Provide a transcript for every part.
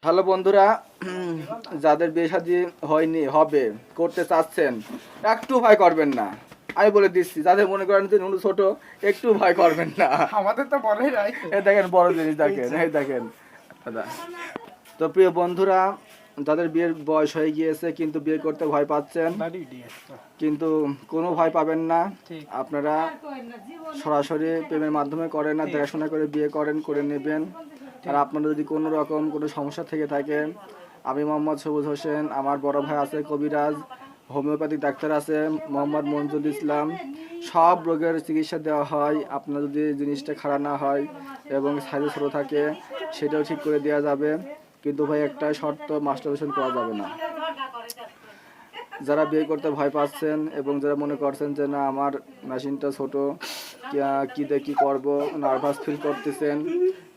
Hello বন্ধুরা, যাদের বিয়ে শাদী হয়নি, হবে, করতে চাচ্ছেন, একটু ভয় করবেন না। আমি বলে দিচ্ছি, যাদের মনে করেন যে নুনু ছোট, একটু ভয় করবেন না। আমাদের তো বলাই নাই। এই দেখেন বড় জিনিস, দেখেন এই দেখেন দাদা। তো প্রিয় বন্ধুরা, যাদের বিয়ের বয়স হয়ে গিয়েছে কিন্তু বিয়ে করতে ভয় পাচ্ছেন, কিন্তু কোনো ভয় পাবেন না। আপনারা সরাসরি প্রেমের মাধ্যমে করেন না, দেখাশোনা করে বিয়ে করে নেবেন। আর আপনাদের যদি কোনো রকম কোনো সমস্যা থেকে থাকে, আমি মোহাম্মদ সবুজ হোসেন, আমার বড় ভাই আছে কবিরাজ, হোমিওপ্যাথিক ডাক্তার আছে মোহাম্মদ মঞ্জুর ইসলাম, সব রোগের চিকিৎসা দেওয়া হয়। আপনার যদি জিনিসটা খারাপ না হয় এবং সাইজে ছোটো থাকে, সেটাও ঠিক করে দেওয়া যাবে। কিন্তু ভাই একটা শর্ত, মাস্টারবেশন করা যাবে না। যারা বিয়ে করতে ভয় পাচ্ছেন এবং যারা মনে করছেন যে না আমার মেশিনটা ছোট, কী দিয়ে কী করবো, নার্ভাস ফিল করতেছেন,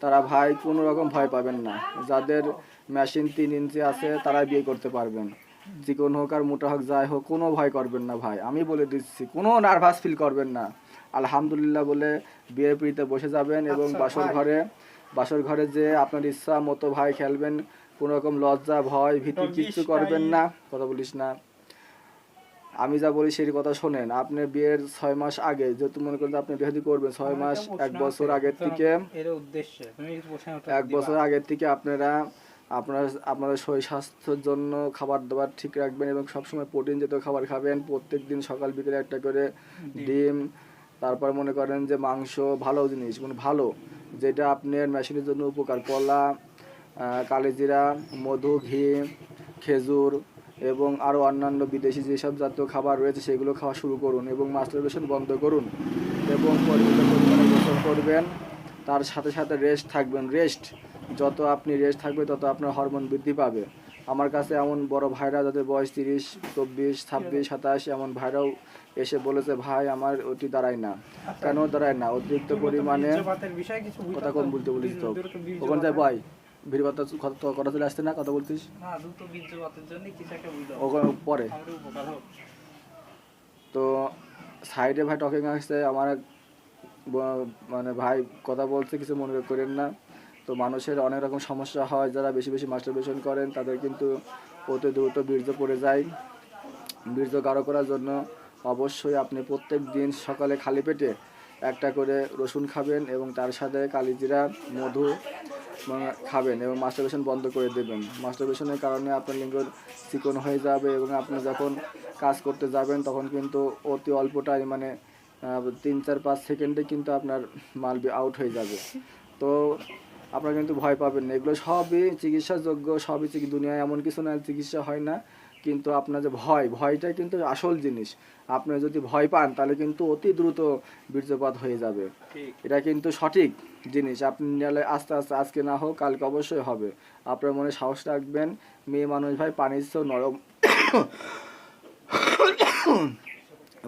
তারা ভাই কোনো রকম ভয় পাবেন না। যাদের মেশিন 3 ইঞ্চি আছে তারাই বিয়ে করতে পারবেন। চিকন হোক আর মোটা হোক, যাই হোক, কোনো ভয় করবেন না ভাই, আমি বলে দিচ্ছি, কোনো নার্ভাস ফিল করবেন না। আলহামদুলিল্লাহ বলে বিয়ের পিড়িতে বসে যাবেন এবং বাসর ঘরে যে আপনার ইচ্ছা মতো ভাই খেলবেন। কোনো রকম লজ্জা ভয় ভীতি কিচ্ছু করবেন না। কথা বলিস না, আমি যা বলি সেই কথা শোনেন। আপনি বিয়ের 6 মাস আগে, যেহেতু মনে করেন আপনি বিয়ে করবেন 6 মাস 1 বছর আগের থেকে, 1 বছর আগের থেকে আপনাদের শরীর স্বাস্থ্যের জন্য খাবার দাবার ঠিক রাখবেন এবং সবসময় প্রোটিন জাতীয় খাবার খাবেন। প্রত্যেক দিন সকাল বিকেলে একটা করে ডিম, তারপর মনে করেন যে মাংস, ভালো জিনিস মানে ভালো, যেটা আপনার মেশিনের জন্য উপকার, কলা, কালিজিরা, মধু, ঘি, খেজুর এবং আরও অন্যান্য বিদেশি যেসব জাতীয় খাবার রয়েছে সেগুলো খাওয়া শুরু করুন এবং মাস্টারবেশন বন্ধ করুন এবং পরিমিত পরিমাণে গোসল করবেন। তার সাথে সাথে রেস্ট থাকবেন। যত আপনি রেস্ট থাকবে তত আপনার হরমোন বৃদ্ধি পাবে। আমার কাছে এমন বড় ভাইরা, যাদের বয়স 30, 24, 26, 27, এমন ভাইরাও এসে বলেছে ভাই আমার ওটি দাঁড়ায় না। কেন দাঁড়ায় না? অতিরিক্ত পরিমাণে কথা কম বলতে বলিস তো, ওখানে যায় ভাই ভিড় কথা চলে আসছে না, কথা বলছিস ওখানে পরে। তো সাইডে ভাই টকিং আসছে, আমার মানে ভাই কথা বলছে, কিছু মনে করেন না। তো মানুষের অনেক রকম সমস্যা হয়, যারা বেশি বেশি মাস্টারবেশন করেন তাদের কিন্তু অতি দ্রুত বীর্য পড়ে যায়। বীর্য গাঢ় করার জন্য অবশ্যই আপনি প্রত্যেক দিন সকালে খালি পেটে একটা করে রসুন খাবেন এবং তার সাথে কালিজিরা, মধু খাবেন এবং মাস্টারবেশন বন্ধ করে দেবেন। মাস্টারবেশনের কারণে আপনার লিঙ্গ চিকন হয়ে যাবে এবং আপনি যখন কাজ করতে যাবেন তখন কিন্তু অতি অল্প টাইম, মানে 3-4-5 সেকেন্ডে কিন্তু আপনার মাল আউট হয়ে যাবে। তো আপনারা কিন্তু ভয় পাবেন না, এগুলো সবই চিকিৎসাযোগ্য, সবই দুনিয়ায় এমন কিছু না চিকিৎসা হয় না। কিন্তু আপনার যে ভয়টাই কিন্তু আসল জিনিস। আপনি যদি ভয় পান তাহলে কিন্তু অতি দ্রুত বীর্যপাত হয়ে যাবে। এটা কিন্তু সঠিক জিনিস। আপনি নিলে আস্তে আস্তে, আজকে না হোক কালকে অবশ্যই হবে। আপনার মনে সাহস রাখবেন। মেয়ে মানুষ ভাই পানির চেয়েও নরম।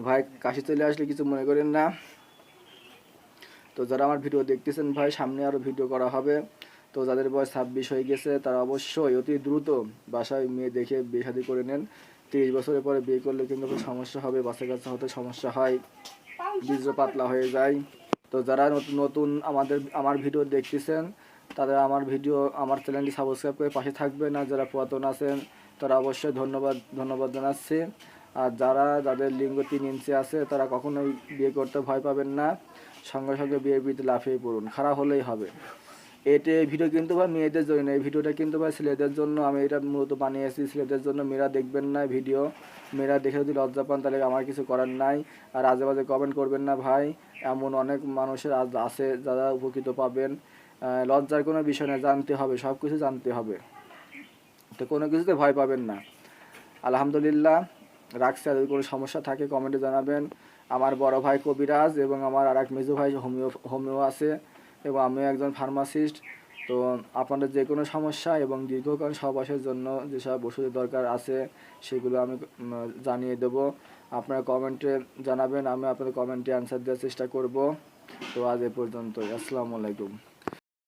ভাই কাশি চলে আসলে কিছু মনে করেন না। তো যারা আমার ভিডিও দেখতেছেন ভাই, সামনে আরও ভিডিও করা হবে। তো যাদের বয়স 26 হয়ে গেছে তারা অবশ্যই অতি দ্রুত বাসায় মেয়ে দেখে বিয়ে শাদী করে নেন। 30 বছরের পরে বিয়ে করলে কিন্তু সমস্যা হবে, বাচ্চা কাচ্চা হতে সমস্যা হয়, বীর্য পাতলা হয়ে যায়। তো যারা নতুন আমার ভিডিও দেখতেছেন তারা আমার চ্যানেলটি সাবস্ক্রাইব করে পাশে থাকবেন। আর যারা পুরাতন আছেন তারা অবশ্যই ধন্যবাদ জানাচ্ছি। আর যাদের লিঙ্গ 3 ইঞ্চি আছে তারা কখনোই বিয়ে করতে ভয় পাবেন না, সঙ্গে সঙ্গে বিয়ের পিড়িতে লাফিয়ে পড়ুন, খারাপ হলেই হবে। এই ভিডিও কিন্তু ভাই মেয়েদের জন্য না, এই ভিডিওটা কিন্তু ভাই ছেলেদের জন্য। আমি এটা মূলত বানিয়েছি ছেলেদের জন্য। মেয়েরা দেখবেন না ভিডিও, মেয়েরা দেখে যদি লজ্জা পান তাহলে আমার কিছু করার নাই। আর আজে বাজে কমেন্ট করবেন না ভাই, এমন অনেক মানুষের আজ আছে যারা উপকৃত পাবেন। লজ্জার কোনো বিষয় না, জানতে হবে, সব কিছু জানতে হবে। তো কোনো কিছুতে ভয় পাবেন না। আলহামদুলিল্লাহ রাখছি। আর যদি কোনো সমস্যা থাকে কমেন্টে জানাবেন। আমার বড় ভাই কবিরাজ এবং আমার আর এক মেজো ভাই হোমিও আছে এবং আমিও একজন ফার্মাসিস্ট। তো আপনাদের যে কোনো সমস্যা এবং দীর্ঘকাল সহবাসের জন্য যেসব ওষুধের দরকার আছে সেগুলো আমি জানিয়ে দেব। আপনারা কমেন্টে জানাবেন, আমি আপনাদের কমেন্টে অ্যান্সার দেওয়ার চেষ্টা করব। তো আজ এ পর্যন্তই। আসসালামু আলাইকুম।